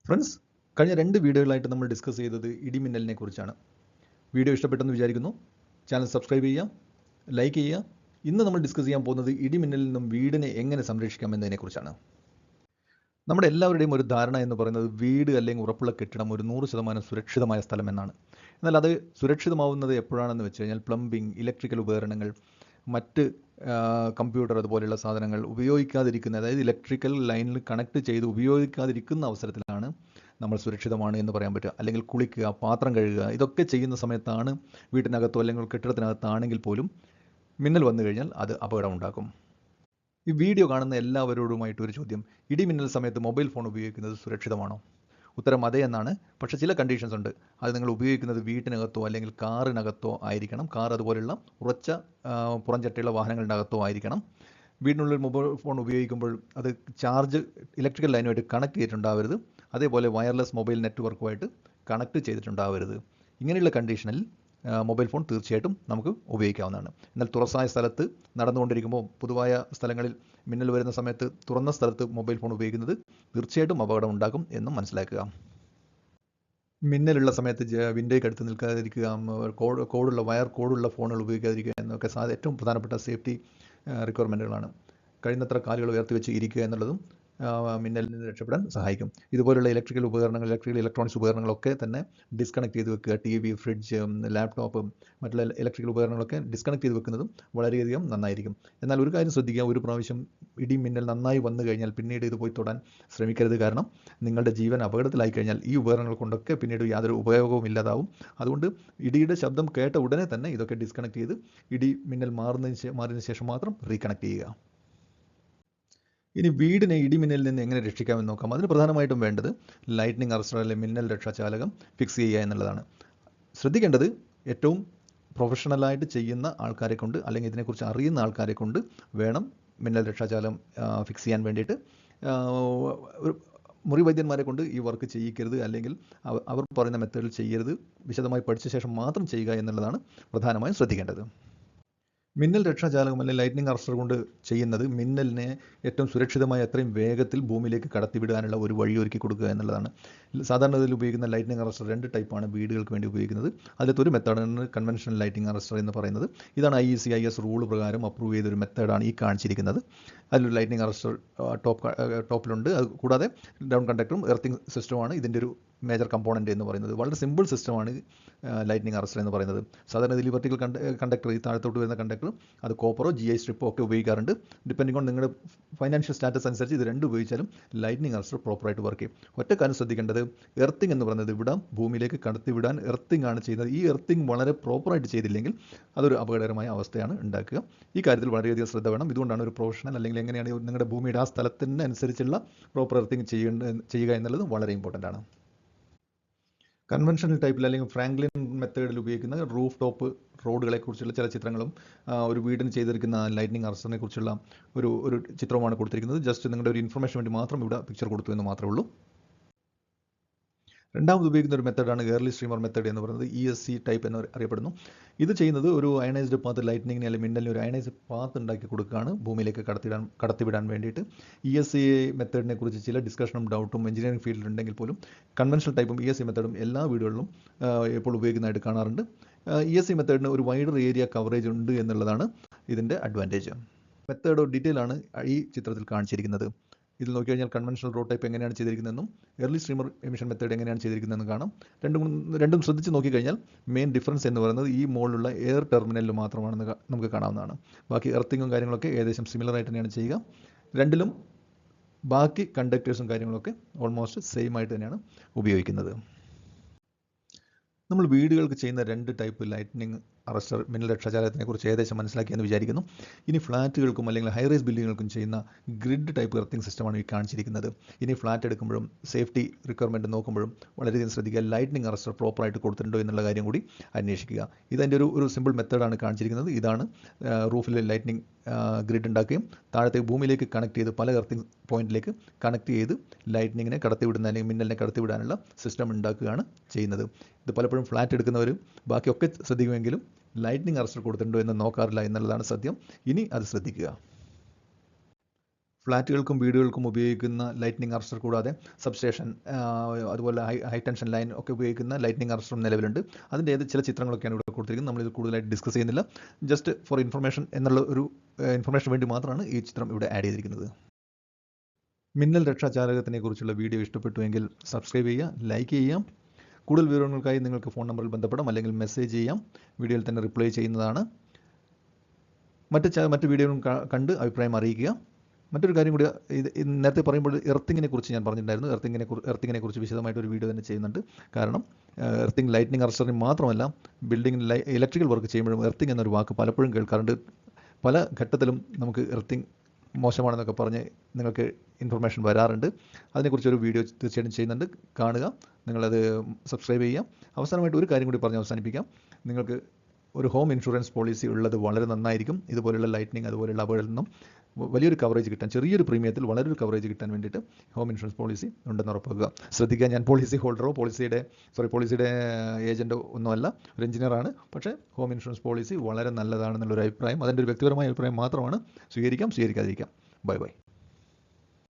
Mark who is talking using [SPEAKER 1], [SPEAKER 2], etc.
[SPEAKER 1] Friends, കഴിഞ്ഞ 2 വീഡിയോകളായിട്ട് നമ്മൾ discuss ചെയ്തത് ഇടിമിന്നലിനെ കുറിച്ചാണ്. വീഡിയോ ഇഷ്ടപ്പെട്ടെന്ന് വിചാരിക്കുന്നു. ചാനൽ സബ്സ്ക്രൈബ് ചെയ്യുക, ലൈക്ക് ചെയ്യുക. ഇന്ന് നമ്മൾ ഡിസ്കസ് ചെയ്യാൻ പോകുന്നത് ഇടിമിന്നലിൽ നിന്നും വീടിനെ എങ്ങനെ സംരക്ഷിക്കാം എന്നതിനെക്കുറിച്ചാണ്. നമ്മുടെ എല്ലാവരുടെയും ഒരു ധാരണ എന്ന് പറയുന്നത് വീട് അല്ലെങ്കിൽ ഉറപ്പുള്ള കെട്ടിടം ഒരു 100% സുരക്ഷിതമായ സ്ഥലം എന്നാണ്. എന്നാൽ അത് സുരക്ഷിതമാവുന്നത് എപ്പോഴാണെന്ന് വെച്ച് കഴിഞ്ഞാൽ പ്ലംബിംഗ്, ഇലക്ട്രിക്കൽ ഉപകരണങ്ങൾ, മറ്റ് കമ്പ്യൂട്ടർ അതുപോലെയുള്ള സാധനങ്ങൾ ഉപയോഗിക്കാതിരിക്കുന്ന, അതായത് ഇലക്ട്രിക്കൽ ലൈനിൽ കണക്ട് ചെയ്ത് ഉപയോഗിക്കാതിരിക്കുന്ന അവസരത്തിലാണ് നമ്മൾ സുരക്ഷിതമാണ് എന്ന് പറയാൻ പറ്റുക. അല്ലെങ്കിൽ കുളിക്കുക, പാത്രം കഴുകുക, ഇതൊക്കെ ചെയ്യുന്ന സമയത്താണ് വീട്ടിനകത്തോ അല്ലെങ്കിൽ കെട്ടിടത്തിനകത്താണെങ്കിൽ പോലും മിന്നൽ വന്നു കഴിഞ്ഞാൽ അത് അപകടമുണ്ടാക്കും. ഈ വീഡിയോ കാണുന്ന എല്ലാവരോടുമായിട്ട് ഒരു ചോദ്യം: ഇടിമിന്നൽ സമയത്ത് മൊബൈൽ ഫോൺ ഉപയോഗിക്കുന്നത് സുരക്ഷിതമാണോ? ഉത്തരം അതെ എന്നാണ്. പക്ഷേ ചില കണ്ടീഷൻസ് ഉണ്ട്. അത് നിങ്ങൾ ഉപയോഗിക്കുന്നത് വീട്ടിനകത്തോ അല്ലെങ്കിൽ കാറിനകത്തോ ആയിരിക്കണം. കാർ അതുപോലെയുള്ള ഉറച്ച പുറംചട്ടയുള്ള വാഹനങ്ങളിനകത്തോ ആയിരിക്കണം. വീടിനുള്ളിൽ മൊബൈൽ ഫോൺ ഉപയോഗിക്കുമ്പോൾ അത് ചാർജ് ഇലക്ട്രിക്കൽ ലൈനുമായിട്ട് കണക്ട് ചെയ്തിട്ടുണ്ടാവരുത്. അതേപോലെ വയർലെസ് മൊബൈൽ നെറ്റ്വർക്കുമായിട്ട് കണക്ട് ചെയ്തിട്ടുണ്ടാവരുത്. ഇങ്ങനെയുള്ള കണ്ടീഷനിൽ മൊബൈൽ ഫോൺ തീർച്ചയായിട്ടും നമുക്ക് ഉപയോഗിക്കാവുന്നതാണ്. എന്നാൽ തുറസായ സ്ഥലത്ത് നടന്നുകൊണ്ടിരിക്കുമ്പോൾ, പൊതുവായ സ്ഥലങ്ങളിൽ മിന്നൽ വരുന്ന സമയത്ത് തുറന്ന സ്ഥലത്ത് മൊബൈൽ ഫോൺ ഉപയോഗിക്കുന്നത് തീർച്ചയായിട്ടും അപകടം ഉണ്ടാക്കും എന്നും മനസ്സിലാക്കുക. മിന്നലുള്ള സമയത്ത് വിൻഡോയ്ക്ക് അടുത്ത് നിൽക്കാതിരിക്കുക, വയർ കോഡുള്ള ഫോണുകൾ ഉപയോഗിക്കാതിരിക്കുക എന്നൊക്കെ ഏറ്റവും പ്രധാനപ്പെട്ട സേഫ്റ്റി റിക്വയർമെൻറ്റുകളാണ്. കഴിയുന്നത്ര കാലുകൾ ഉയർത്തി വെച്ച് ഇരിക്കുക എന്നുള്ളതും മിന്നലിൽ നിന്ന് രക്ഷപ്പെടാൻ സഹായിക്കും. ഇതുപോലുള്ള ഇലക്ട്രിക്കൽ ഉപകരണങ്ങൾ, ഇലക്ട്രോണിക്സ് ഉപകരണങ്ങളൊക്കെ തന്നെ ഡിസ്കണക്ട് ചെയ്ത് വെക്കുക. TV, ഫ്രിഡ്ജ്, ലാപ്ടോപ്പ്, മറ്റുള്ള ഇലക്ട്രിക്കൽ ഉപകരണങ്ങളൊക്കെ ഡിസ്കണക്ട് ചെയ്ത് വെക്കുന്നതും വളരെയധികം നന്നായിരിക്കും. എന്നാൽ ഒരു കാര്യം ശ്രദ്ധിക്കുക: ഒരു പ്രാവശ്യം ഇടി മിന്നൽ നന്നായി വന്നു കഴിഞ്ഞാൽ പിന്നീട് ഇത് പോയി തൊടാൻ ശ്രമിക്കരുത്. കാരണം നിങ്ങളുടെ ജീവൻ അപകടത്തിലായി കഴിഞ്ഞാൽ ഈ ഉപകരണങ്ങൾ കൊണ്ടൊക്കെ പിന്നീട് യാതൊരു ഉപയോഗവും ഇല്ലാതാവും. അതുകൊണ്ട് ഇടിയുടെ ശബ്ദം കേട്ട ഉടനെ തന്നെ ഇതൊക്കെ ഡിസ്കണക്ട് ചെയ്ത് ഇടി മിന്നൽ മാറിയതിനു ശേഷം മാത്രം റീകണക്ട് ചെയ്യുക. ഇനി വീടിനെ ഇടിമിന്നലിൽ നിന്ന് എങ്ങനെ രക്ഷിക്കാമെന്ന് നോക്കാം. അതിന് പ്രധാനമായിട്ടും വേണ്ടത് ലൈറ്റ്നിങ് അറസ്റ്റർ അല്ലെങ്കിൽ മിന്നൽ രക്ഷാചാലകം ഫിക്സ് ചെയ്യുക എന്നുള്ളതാണ്. ശ്രദ്ധിക്കേണ്ടത് ഏറ്റവും പ്രൊഫഷണലായിട്ട് ചെയ്യുന്ന ആൾക്കാരെ കൊണ്ട്, അല്ലെങ്കിൽ ഇതിനെക്കുറിച്ച് അറിയുന്ന ആൾക്കാരെ കൊണ്ട് വേണം മിന്നൽ രക്ഷാചാലകം ഫിക്സ് ചെയ്യാൻ വേണ്ടിയിട്ട്. ഒരു മുറി വൈദ്യന്മാരെ കൊണ്ട് ഈ വർക്ക് ചെയ്യിക്കരുത്, അല്ലെങ്കിൽ അവർ പറയുന്ന മെത്തേഡിൽ ചെയ്യരുത്. വിശദമായി പഠിച്ച ശേഷം മാത്രം ചെയ്യുക എന്നുള്ളതാണ് പ്രധാനമായും ശ്രദ്ധിക്കേണ്ടത്. മിന്നൽ രക്ഷാചാലകം അല്ലെങ്കിൽ ലൈറ്റ്നിങ് അറസ്റ്റർ കൊണ്ട് ചെയ്യുന്നത് മിന്നലിനെ ഏറ്റവും സുരക്ഷിതമായി എത്രയും വേഗത്തിൽ ഭൂമിയിലേക്ക് കടത്തിവിടാനുള്ള ഒരു വഴി ഒരുക്കി കൊടുക്കുക എന്നുള്ളതാണ്. സാധാരണ ഇതിൽ ഉപയോഗിക്കുന്ന ലൈറ്റ്നിങ് അറസ്റ്റർ 2 ടൈപ്പാണ് വീടുകൾക്ക് വേണ്ടി ഉപയോഗിക്കുന്നത്. അതിലത്തെ ഒരു മെത്തേഡാണ് കൺവെൻഷണൽ ലൈറ്റ്നിങ് അറസ്റ്റർ എന്ന് പറയുന്നത്. ഇതാണ് IEC/IS റൂൾ പ്രകാരം അപ്രൂവ് ചെയ്തൊരു മെത്തേഡാണ് ഈ കാണിച്ചിരിക്കുന്നത്. അതിലൊരു ലൈറ്റ്നിങ് അറസ്റ്റർ ടോപ്പിലുണ്ട്. അത് കൂടാതെ ഡൗൺ കണ്ടക്ടറും എർത്തിങ് സിസ്റ്റമാണ് ഇതിൻ്റെ ഒരു മേജർ കമ്പോണൻ്റ് എന്ന് പറയുന്നത്. വളരെ സിമ്പിൾ സിസ്റ്റമാണ് ലൈറ്റ്നിങ് അറസ്റ്റർ എന്ന് പറയുന്നത്. സാധാരണ ഇതിൽ വെർട്ടിക്കൽ കണ്ടക്ടർ, ഈ താഴത്തോട്ട് വരുന്ന കണ്ടക്ടർ, അത് കോപ്പറോ GI സ്ട്രിപ്പോ ഒക്കെ ഉപയോഗിക്കാറുണ്ട്. ഡിപ്പെൻഡിങ് ഓൺ നിങ്ങളുടെ ഫൈനാൻഷ്യൽ സ്റ്റാറ്റസ് അനുസരിച്ച് ഇത് 2 ഉപയോഗിച്ചാലും ലൈറ്റ്നിങ് അറസ്റ്റർ പ്രോപ്പറായിട്ട് വർക്ക് ചെയ്യും. ഒറ്റ കാര്യം ശ്രദ്ധിക്കേണ്ടത്: എർത്തിങ് എന്ന് പറയുന്നത് ഇവിടെ ഭൂമിയിലേക്ക് കടത്തിവിടാൻ എർത്തിങ് ആണ് ചെയ്യുന്നത്. ഈ എർത്തിങ് വളരെ പ്രോപ്പറായിട്ട് ചെയ്തില്ലെങ്കിൽ അതൊരു അപകടകരമായ അവസ്ഥയാണ് ഉണ്ടാക്കുക. ഈ കാര്യത്തിൽ വളരെയധികം ശ്രദ്ധ വേണം. ഇതുകൊണ്ടാണ് ഒരു പ്രൊഫഷണൽ, അല്ലെങ്കിൽ എങ്ങനെയാണ് നിങ്ങളുടെ ഭൂമിയുടെ ആ സ്ഥലത്തിന് അനുസരിച്ചുള്ള പ്രോപ്പർ എർത്തിങ് ചെയ്യുക എന്നുള്ളത് വളരെ ഇമ്പോർട്ടൻ്റ് ആണ്. കൺവെൻഷണൽ ടൈപ്പിൽ അല്ലെങ്കിൽ ഫ്രാങ്ക്ലിൻ മെത്തേഡിൽ ഉപയോഗിക്കുന്ന റൂഫ് ടോപ്പ് റോഡുകളെ കുറിച്ചുള്ള ചില ചിത്രങ്ങളും ഒരു വീടിന് ചെയ്തിരിക്കുന്ന ലൈറ്റ്നിങ് അറസ്റ്ററിനെ കുറിച്ചുള്ള ഒരു ചിത്രവുമാണ് കൊടുത്തിരിക്കുന്നത്. ജസ്റ്റ് നിങ്ങളുടെ ഒരു ഇൻഫർമേഷൻ വേണ്ടി മാത്രം ഇവിടെ പിക്ചർ കൊടുത്തു എന്ന് മാത്രമേ ഉള്ളൂ. രണ്ടാമത് ഉപയോഗിക്കുന്ന ഒരു മെത്തേഡാണ് എയർലി സ്ട്രീമർ മെത്തേഡ് എന്ന് പറയുന്നത്. ESC ടൈപ്പ് എന്ന് അറിയപ്പെടുന്നു. ഇത് ചെയ്യുന്നത് ഒരു അയണൈസ്ഡ് പാത്ത്, ലൈറ്റ്നിങ്ങിന് അല്ലെങ്കിൽ മിന്നലിന് ഒരു അയണൈസ്ഡ് പാത്ത് ഉണ്ടാക്കി കൊടുക്കുകയാണ് ഭൂമിയിലേക്ക് കടത്തിവിടാൻ വേണ്ടിയിട്ട്. ESC മെത്തേഡിനെ കുറിച്ച് ചില ഡിസ്കഷനും ഡൗട്ടും എഞ്ചിനീയറിംഗ് ഫീൽഡിൽ ഉണ്ടെങ്കിൽ പോലും കൺവെൻഷണൽ ടൈപ്പും ESC മെത്തേഡും എല്ലാ വീടുകളിലും ഇപ്പോൾ ഉപയോഗിക്കുന്നതായിട്ട് കാണാറുണ്ട്. ESC മെത്തേഡിന് ഒരു വൈഡർ ഏരിയ കവറേജ് ഉണ്ട് എന്നുള്ളതാണ് ഇതിൻ്റെ അഡ്വാൻറ്റേജ്. മെത്തേഡ് ഡീറ്റെയിൽ ആണ് ഈ ചിത്രത്തിൽ കാണിച്ചിരിക്കുന്നത്. ഇതിൽ നോക്കിക്കഴിഞ്ഞാൽ കൺവെൻഷണൽ റോഡ് ടൈപ്പ് എങ്ങനെയാണ് ചെയ്തിരിക്കുന്നതെന്നും എർലി സ്ട്രീമർ എമിഷൻ മെത്തേഡ് എങ്ങനെയാണ് ചെയ്തിരിക്കുന്നതെന്നും കാണാം. രണ്ടും ശ്രദ്ധിച്ച് നോക്കിക്കഴിഞ്ഞാൽ മെയിൻ ഡിഫറൻസ് എന്ന് പറയുന്നത് ഈ മുകളിലുള്ള എയർ ടെർമിനലിൽ മാത്രമാണെന്ന് നമുക്ക് കാണാവുന്നതാണ്. ബാക്കി എർത്തിങ്ങും കാര്യങ്ങളൊക്കെ ഏകദേശം സിമിലർ ആയിട്ട് തന്നെയാണ് ചെയ്യുക. രണ്ടിലും ബാക്കി കണ്ടക്ടേഴ്സും കാര്യങ്ങളൊക്കെ ഓൾമോസ്റ്റ് സെയിം ആയിട്ട് തന്നെയാണ് ഉപയോഗിക്കുന്നത്. നമ്മൾ വീടുകൾക്ക് ചെയ്യുന്ന 2 ടൈപ്പ് ലൈറ്റ്നിങ് അറസ്റ്റർ മിന്നൽ രക്ഷാചാലകത്തിനെ കുറിച്ച് ഏകദേശം മനസ്സിലാക്കിയെന്ന് വിചാരിക്കുന്നു. ഇനി ഫ്ലാറ്റുകൾക്കും അല്ലെങ്കിൽ ഹൈറൈസ് ബിൽഡിങ്ങുകൾക്കും ചെയ്യുന്ന ഗ്രിഡ് ടൈപ്പ് എർത്തിങ് സിസ്റ്റമാണ് ഈ കാണിച്ചിരിക്കുന്നത്. ഇനി ഫ്ലാറ്റ് എടുക്കുമ്പോഴും സേഫ്റ്റി റിക്വയർമെൻറ്റ് നോക്കുമ്പോഴും വളരെയധികം ശ്രദ്ധിക്കുക. ലൈറ്റ്നിങ് അറസ്റ്റർ പ്രോപ്പറായിട്ട് കൊടുത്തിട്ടുണ്ടോ എന്നുള്ള കാര്യം കൂടി അന്വേഷിക്കുക. ഇതതിൻ്റെ ഒരു സിമ്പിൾ മെത്തേഡാണ് കാണിച്ചിരിക്കുന്നത്. ഇതാണ് റൂഫിൽ ലൈറ്റ്നിങ് ഗ്രിഡ് ഉണ്ടാക്കുകയും താഴത്തെ ഭൂമിയിലേക്ക് കണക്ട് ചെയ്ത് പല എർത്തിങ് പോയിന്റിലേക്ക് കണക്ട് ചെയ്ത് ലൈറ്റ്നിങ്ങിനെ കടത്തിവിടുന്ന അല്ലെങ്കിൽ മിന്നലിനെ കടത്തിവിടാനുള്ള സിസ്റ്റം ഉണ്ടാക്കുകയാണ് ചെയ്യുന്നത്. ഇത് പലപ്പോഴും ഫ്ലാറ്റ് എടുക്കുന്നവർ ബാക്കിയൊക്കെ ശ്രദ്ധിക്കുമെങ്കിലും ലൈറ്റ്നിങ് അറസ്റ്റർ കൊടുത്തിട്ടുണ്ടോ എന്ന് നോക്കാറില്ല എന്നുള്ളതാണ് സത്യം. ഇനി അത് ശ്രദ്ധിക്കുക. ഫ്ലാറ്റുകൾക്കും വീടുകൾക്കും ഉപയോഗിക്കുന്ന ലൈറ്റ്നിങ് അറസ്റ്റർ കൂടാതെ സബ്സ്റ്റേഷൻ അതുപോലെ ഹൈ ടെൻഷൻ ലൈൻ ഒക്കെ ഉപയോഗിക്കുന്ന ലൈറ്റ്നിങ് അറസ്റ്ററും നിലവിലുണ്ട്. അതിൻ്റെ ചില ചിത്രങ്ങളൊക്കെയാണ് ഇവിടെ കൊടുത്തിരിക്കുന്നത്. നമ്മളിത് കൂടുതലായിട്ട് ഡിസ്കസ് ചെയ്യുന്നില്ല. ജസ്റ്റ് ഫോർ ഇൻഫർമേഷൻ എന്നുള്ള ഒരു ഇൻഫർമേഷൻ വേണ്ടി മാത്രമാണ് ഈ ചിത്രം ഇവിടെ ആഡ് ചെയ്തിരിക്കുന്നത്. മിന്നൽ രക്ഷാചാലകത്തിനെ കുറിച്ചുള്ള വീഡിയോ ഇഷ്ടപ്പെട്ടുവെങ്കിൽ സബ്സ്ക്രൈബ് ചെയ്യുക, ലൈക്ക് ചെയ്യാം. കൂടുതൽ വിവരങ്ങൾക്കായി നിങ്ങൾക്ക് ഫോൺ നമ്പറിൽ ബന്ധപ്പെടാം, അല്ലെങ്കിൽ മെസ്സേജ് ചെയ്യാം. വീഡിയോയിൽ തന്നെ റിപ്ലൈ ചെയ്യുന്നതാണ്. മറ്റ് വീഡിയോകളും കണ്ട് അഭിപ്രായം അറിയിക്കുക. മറ്റൊരു കാര്യം കൂടി, ഇത് നേരത്തെ പറയുമ്പോൾ എർത്തിങ്ങിനെ കുറിച്ച് ഞാൻ പറഞ്ഞിട്ടുണ്ടായിരുന്നു. എർത്തിങ്ങിനെ കുറിച്ച് വിശദമായിട്ട് ഒരു വീഡിയോ തന്നെ ചെയ്യുന്നുണ്ട്. കാരണം എർത്തിങ് ലൈറ്റ്നിങ് അറസ്റ്ററിന് മാത്രമല്ല, ബിൽഡിംഗ് ഇലക്ട്രിക്കൽ വർക്ക് ചെയ്യുമ്പോഴും എർത്തിങ് എന്നൊരു വാക്ക് പലപ്പോഴും കേൾക്കാറുണ്ട്. പല ഘട്ടത്തിലും നമുക്ക് എർത്തിങ് മോശമാണെന്നൊക്കെ പറഞ്ഞ് നിങ്ങൾക്ക് ഇൻഫർമേഷൻ വരാറുണ്ട്. അതിനെക്കുറിച്ചൊരു വീഡിയോ തീർച്ചയായിട്ടും ചെയ്യുന്നുണ്ട്, കാണുക. നിങ്ങളത് സബ്സ്ക്രൈബ് ചെയ്യാം. അവസാനമായിട്ട് ഒരു കാര്യം കൂടി പറഞ്ഞ് അവസാനിപ്പിക്കാം. നിങ്ങൾക്ക് ഒരു ഹോം ഇൻഷുറൻസ് പോളിസി ഉള്ളത് വളരെ നന്നായിരിക്കും. ഇതുപോലുള്ള ലൈറ്റ്നിങ് അതുപോലെയുള്ള അപകടത്തിൽ നിന്നും വലിയൊരു കവറേജ് കിട്ടാൻ, ചെറിയൊരു പ്രീമിയത്തിൽ വളരെ കവറേജ് കിട്ടാൻ വേണ്ടിയിട്ട് ഹോം ഇൻഷുറൻസ് പോളിസി ഉണ്ടെന്ന് ഉറപ്പാക്കുക. ശ്രദ്ധിക്കുക, ഞാൻ പോളിസി ഹോൾഡറോ പോളിസിയുടെ ഏജൻറ്റോ ഒന്നുമല്ല, ഒരു എഞ്ചിനീയറാണ്. പക്ഷേ ഹോം ഇൻഷുറൻസ് പോളിസി വളരെ നല്ലതാണെന്നുള്ളൊരു അഭിപ്രായം, അതിൻ്റെ ഒരു വ്യക്തിപരമായ അഭിപ്രായം മാത്രമാണ്. സ്വീകരിക്കാം, സ്വീകരിക്കാതിരിക്കാം. Bye bye.